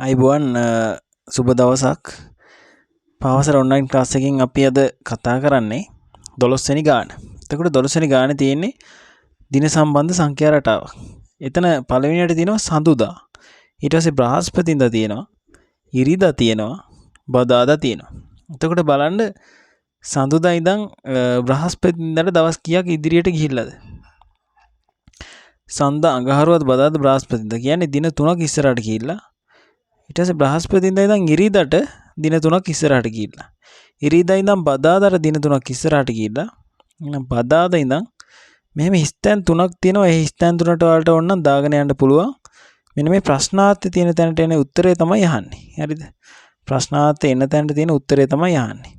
අයිබුවන් සුබ දවසක් පවසර online class එකකින් අපි අද කතා කරන්නේ 12 වෙනි ගාන. එතකොට 12 වෙනි ගානේ තියෙන්නේ දින සම්බන්ධ සංඛ්‍යා රටාවක්. එතන පළවෙනියට තියෙනවා සඳුදා. ඊට පස්සේ බ්‍රහස්පතින්දා තියෙනවා. ඉරිදා තියෙනවා. බදාදා තියෙනවා. එතකොට බලන්න සඳුදා ඉඳන් බ්‍රහස්පතින්දාට දවස් කීයක් ඉදිරියට ගිහිල්ලාද? සඳ අඟහරුවාද බදාද බ්‍රහස්පතින්දා කියන්නේ දින 3ක් ඉස්සරහට ගිහිල්ලා. ඊට පස්සේ බ්‍රහස්පතින්දා ඉඳන් ඉරිදාට දින 3ක් ඉස්සරහට ගිහිල්ලා. ඉරිදා ඉඳන් බදාදාට දින 3ක් ඉස්සරහට ගිහිල්ලා. එහෙනම් බදාදා ඉඳන් මෙහෙම හිස්තැන් 3ක් තියෙනවා. ඒ හිස්තැන් 3ට වලට ඕනනම් දාගෙන යන්න පුළුවන්. මෙන්න මේ ප්‍රශ්නාර්ථය තියෙන තැනට එන උත්තරය තමයි අහන්නේ. හරිද? ප්‍රශ්නාර්ථය එන තැනට තියෙන උත්තරය තමයි අහන්නේ.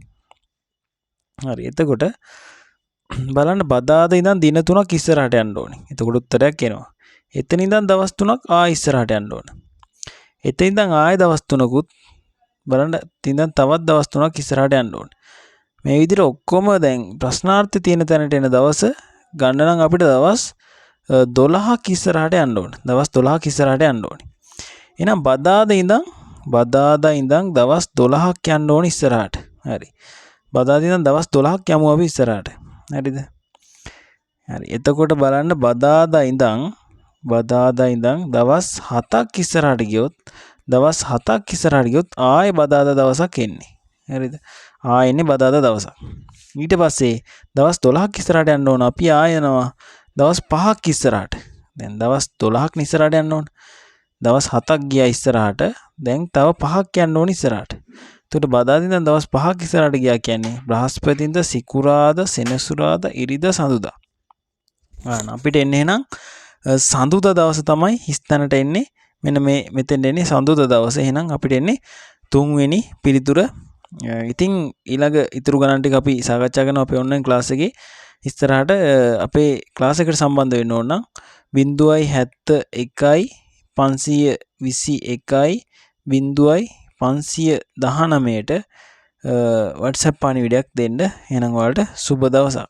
හරි. එතකොට බලන්න බදාදා ඉඳන් දින 3ක් ඉස්සරහට යන්න ඕනේ. එතකොට උත්තරයක් එනවා. එතන ඉඳන් දවස් 3ක් ඉස්සරහට යන්න ඕනේ. එතන ඉඳන් ආයෙ දවස් 3කුත් බලන්න ඉඳන් තවත් දවස් 3ක් ඉස්සරහට යන්න ඕනේ. මේ විදිහට ඔක්කොම දැන් ප්‍රශ්නාර්ථය තියෙන තැනට එන දවස ගන්න නම් අපිට දවස් 12ක් ඉස්සරහට යන්න ඕනේ. දවස් 12ක් ඉස්සරහට යන්න ඕනේ. එහෙනම් බදාදා ඉඳන් දවස් 12ක් යන්න ඕනේ ඉස්සරහට. හරි. බදාදා ඉඳන් දවස් 12ක් යමු අපි ඉස්සරහට. හරිද? හරි. එතකොට බලන්න බදාදා ඉඳන් දවස් 7ක් ඉස්සරහට ගියොත් ආයෙ බදාදා දවසක් එන්නේ. හරිද? එන්නේ බදාදා දවසක්. ඊට පස්සේ දවස් 12ක් ඉස්සරහට යන්න ඕන. අපි යනවා දවස් 5ක් ඉස්සරහට. දැන් දවස් 12ක් ඉස්සරහට යන්න ඕන. දවස් 7ක් ගියා ඉස්සරහට. දැන් තව 5ක් යන්න ඕන ඉස්සරහට. එතකොට බදාදා ඉඳන් දවස් 5ක් ඉස්සරහට ගියා කියන්නේ බ්‍රහස්පතින්දා, සිකුරාදා, සෙනසුරාදා, ඉරිදා, සඳුදා. අපිට එන්නේ එහෙනම් සඳුදා දවස තමයි හිස්තැනට එන්නේ. මෙන්න මේ මෙතෙන් එන්නේ සඳුදා දවස. එහෙනම් අපිට එන්නේ 3 වෙනි පිළිතුර. ඉතින් ඊළඟ ඉතුරු ගණන් ටික අපි සාකච්ඡා කරනවා අපේ ඔන්ලයින් ක්ලාස් එකේ. ඉස්සරහට අපේ ක්ලාස් එකට සම්බන්ධ වෙන්න ඕන නම් 071 521 519ට WhatsApp පණිවිඩයක් දෙන්න. එහෙනම් ඔයාලට සුබ දවසක්.